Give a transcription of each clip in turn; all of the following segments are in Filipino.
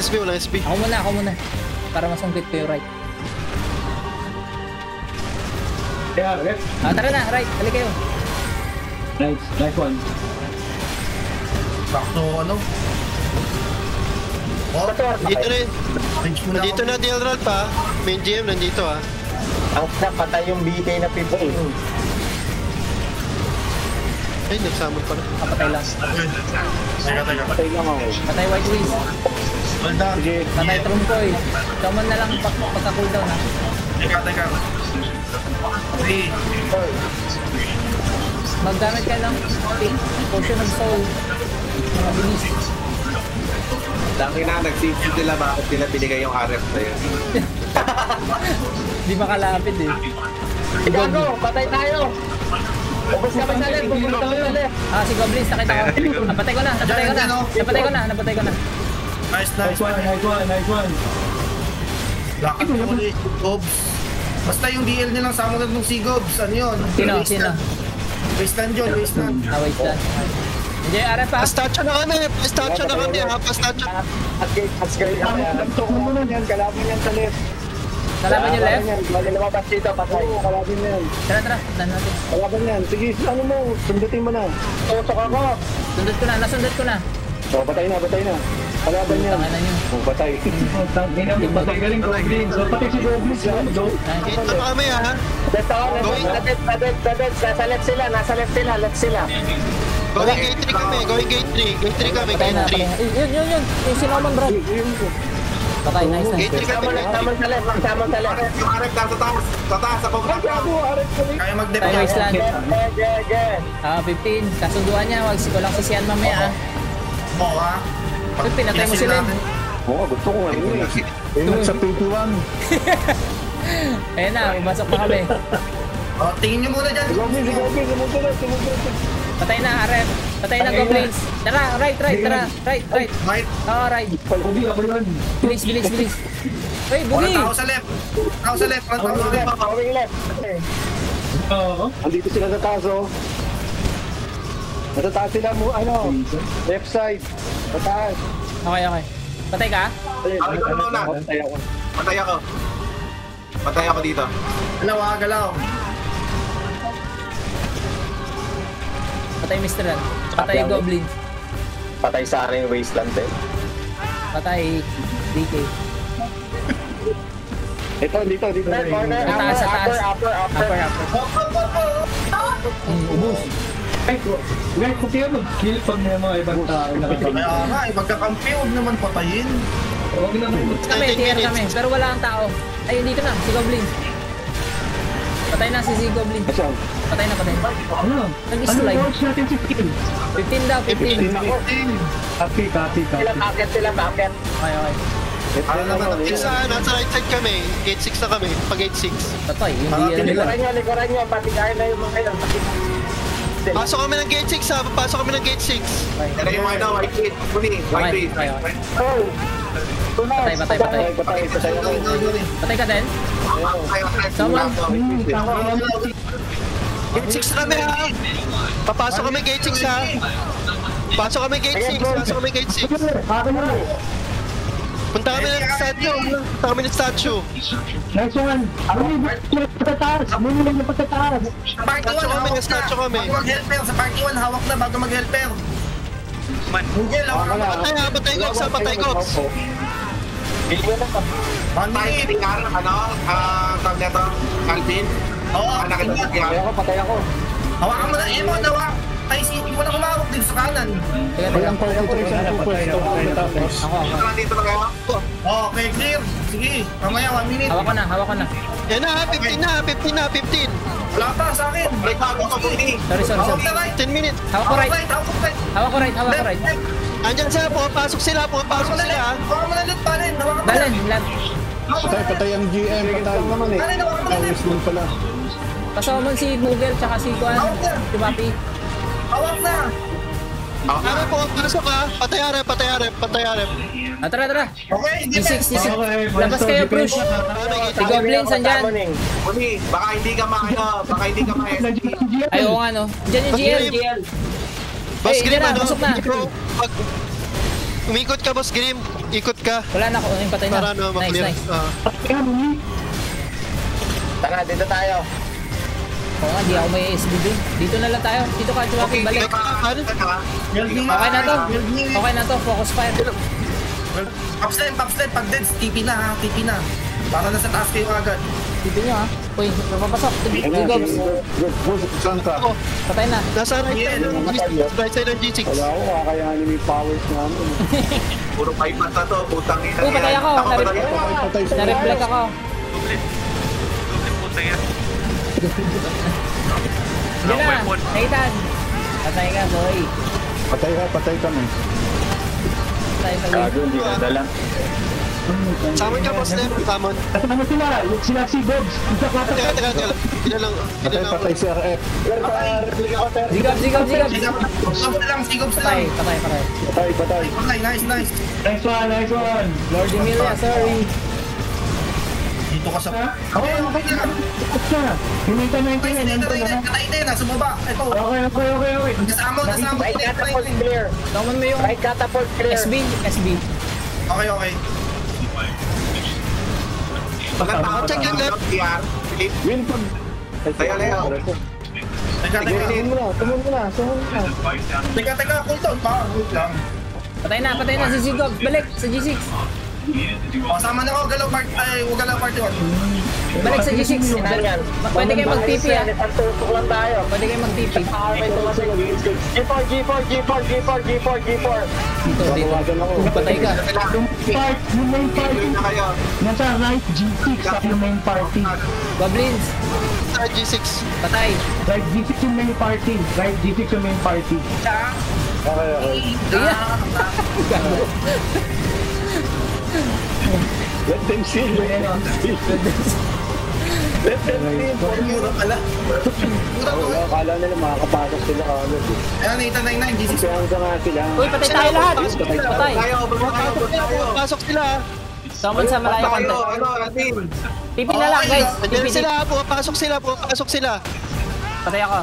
SB, walang SB. Ako muna. Para masungkit ko yung right. Yeah, left. Tara na, right. Hali kayo. Nice one. Sakto, ano? Oh, Dito na range mo na Nandito ako. na Dilrod pa. Main GM nandito ah. Ang patay yung BK na people. Ay, nagsamon pa na. Patay lang. Teka. Patay lang ako. Patay White Wings. Hold on. Sige. Patay Trumpoy. Kaman na lang pagka-cooldown ha. Teka. 3. Maggamit ka ng Potion of Soul. Mga bilis. Dami na, nagsisi sila bakit sila binigay yung RF na yun. Di makalapit eh. Gago, patay tayo. Ubus kami sa left, Si Goblins, nakita ko. Napatay ko na. Nice. Nice one. Lakad mo ulit, Gobs. Basta yung DL nilang sama ng Sigobs, ano yun? Sino? Wasteland yun. Wait lang. Hindi, RF pa. Pastatyo na kami ha. Pastatyo. Kalaban yan sa left. Kalaban yung left. Bali lumabas dito, patay. Kalaban yan. Tara, dan natin. Kalaban yan. Sige, ano mo, sundutin mo na. Tusok ako. Nasundot ko na. Patay na. Kalaban yan. Tangan na nyo. Patay. Patay ka rin, Goblin. So, patay si Goblin. Dito na kami ha. Nasa left sila. Going gate 3 kami. Gate 3 kami. Patay na. Yun. Yung sinamon, bro. Patay, nice. Gate 3 kami. Magsamang sa left. Yung RF sa taas, sa combat ground. Kaya Tayo mag-deploy. Wasteland. Ge. 15. Kasunduan niya. Wag lang sisiyan mamaya. Oo ha. Pinatay mo sila. Oo, gusto ko ngayon eh. Yung sa 21. Ayun na, pumasok pa kami. Tingin nyo muna dyan. Sumugod. Patay na, RF. Patay na, Goblins. Tara, right. Right. Oo, right. Ubi ako yun. Bilis. Uy, Bugi! Tao sa left. Tao sa left. Going left. Oo. Andito sila sa taas oh. Nasa taas sila mo, left side. Sa taas. Okay. Patay ka? Patay ako dito. Galaw. Patay Mr. Ran. Patay Goblins. Patay sa akin yung wasteland eh. Patay DK. Ito, dito. Sa taas. Upper. Ubus. Guys, kung kaya mag-kill pag may mga ibang tao nakapag- Kaya nga, magkakampi, huwag naman patayin. Huwag naman. Kami, TR kami. Pero wala ang tao. Ay, dito na. Si Goblins. Patay na si Goblins. Asan? Patay na. Ano? Nag-slide. Ano watch natin 15? 15 daw, 15. Copy. Sila bakit? Okay. Para naman, Isa, nasa right side kami. Gate 6 na kami. Pag gate 6. Patay. Hindi yan nila. Likuran nyo. Pati kaya na yung mga yun. Pasok kami ng gate 6 ha. Pasok kami ng gate 6. Pero yung white kid, white kid. Oh! Patay. Patay ka din? Gate 6 kami ha. Papasok kami gate 6 ha. Pasok kami gate 6. Punta kami ng statue. Next one. Ano yung patataas? Statue kami. Bago mag-helper, sa party 1, hawak na bago mag-helper. Google, hawak na. Patay Gox. Patay tag neto, Calvin. Oo, Patay ako. hawakan mo na, Emon, hawak. Ay, mo na kumawak din sa kanan. Walang concentration po Ako. Dito na kayo. Okay, clear. Sige, mamaya 1 minute. Hawak ko na. Yan na, 15 na. Wala pa sa akin. Break bago ko, Buni. Sorry. Hawak na right. 10 minutes. Hawak ko right. Hawak ko right. Hawak ko right. Andyan sila, pumapasok sila ha. Hawak mo na loot pa rin. Hawak mo na. Dalen, lad. Patay ang GM. Patay naman eh. Dalen, hawak mo na loot. pala. Kasama mo si Google tsaka si Kuan. Si Papi. Hawak na. Ano, pumapasok ha. Patay arep. Tara. Okay, hindi D6. Labas kayo, push. Si Goblins, andyan. Buni, baka hindi ka ma-SG. Ay, oo nga, no. Diyan yung GL. Boss Ay, Grim, na, pasok na. Umikot ka, Boss Grim. Ikot ka. Wala na ako. Yung patay na. Para ano, Nice, maklear. nice. Kaya mo, Tara, dito tayo. Oo nga, di ako may SBB. Dito na lang tayo. Dito ka, Chuwaki. Balik. Ano? Okay na to. Okay na to. Focus fire. Popstem, pag dead, TP na ha, TP na. Para nasa taas kayo agad. Dito nyo ha. Uy, napapasok. Gigobs. Saan ka? Patay na. Nasa right side ng G6. Right side ng G6. Wala ako, kakayanin yung powers namin. Puro paipat na to, putang ina. Uy, patay ako. Na-reflect ako. Diyan na. Nathan. Patay ka, boy. Patay kami. Patay sa wing. Hindi ka dala. Summon ka, Boss Lem. Summon. Ano sila si Gobs. Isa ka Teka. Hindi lang. si RF. Zigobs. Sigobs na Patay, lang. patay. Patay. Okay, nice. Nice one. Lord Emilia, sorry. Dito ka sa... Okay. Hinintay na yung tingin. Patay din, nasa baba. Ito. Okay. Kasama. Right catapult clear. Naman mo yung Right catapult clear. SB. Okay. Pagkatapos Check yung left. PR, Win pag... Teka, Leo. Tumon mo na. Teka, cool down pa. Wait lang. Patay na si Zigobs. Balik sa G6. Sama na ako, huwag galaw part 1. Balik sa G6. Pwede kayo mag-TP ha. Tusok lang tayo. Pwede kayo mag-TP. G4. Dito. Patay ka. Yung main party. Na kayo. Nasa right G6 sa yung main party. Goblins. Sa G6. Patay. Right G6 yung main party. Okay. Let them see. Mura pala. Akala nila makakapasok sila agad. Ayan, 899, G6. Kumpiyansa nga sila. Uy, patay tayo lahat. Patay. Tayo, tayo. Pasok sila. Summon sa malayo konti. Tayo, Alvin. TP na lang guys. Nandiyan TP. sila. Pumapasok sila. Patay ako.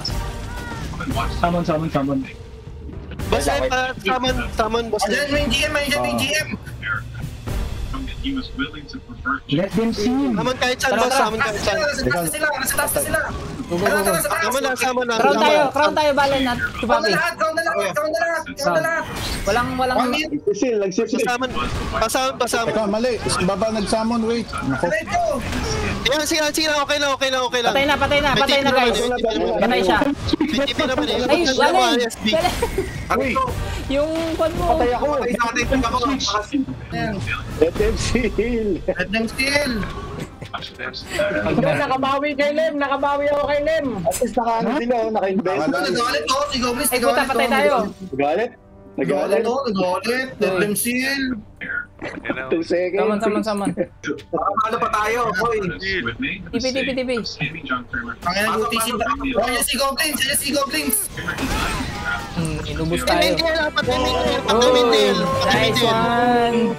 Summon. Boss Lem, summon, Boss Lem. Ayan, may GM. Let them see. Summon kahit saan, boss. Summon kahit saan. Nasa taas na sila. Summon na. Crown tayo balen at Crown tupapi. na lahat. Walang Summon. Pasama. Teka, mali. Baba nag-summon, wait. Nako. Yan, sila. Okay lang. patay na guys. Patay siya. May TP naman eh. Ay, balen. SB. Balen. Yung kwan mo. Patay ako. Patay sa atin ako. Let them see. Let them steal. Nakabawi ako kay Lem. At least sila, naka-invest. Nagalit ko, si Goblins. Ay puta, patay tayo. Nagalit. Nagalit. Let them steal. 2 seconds. Saman. Ano pa tayo, boy? TP. Ang ina UTC. Ayan si Goblins. Inubos tayo. Pag-maintail. Nice one.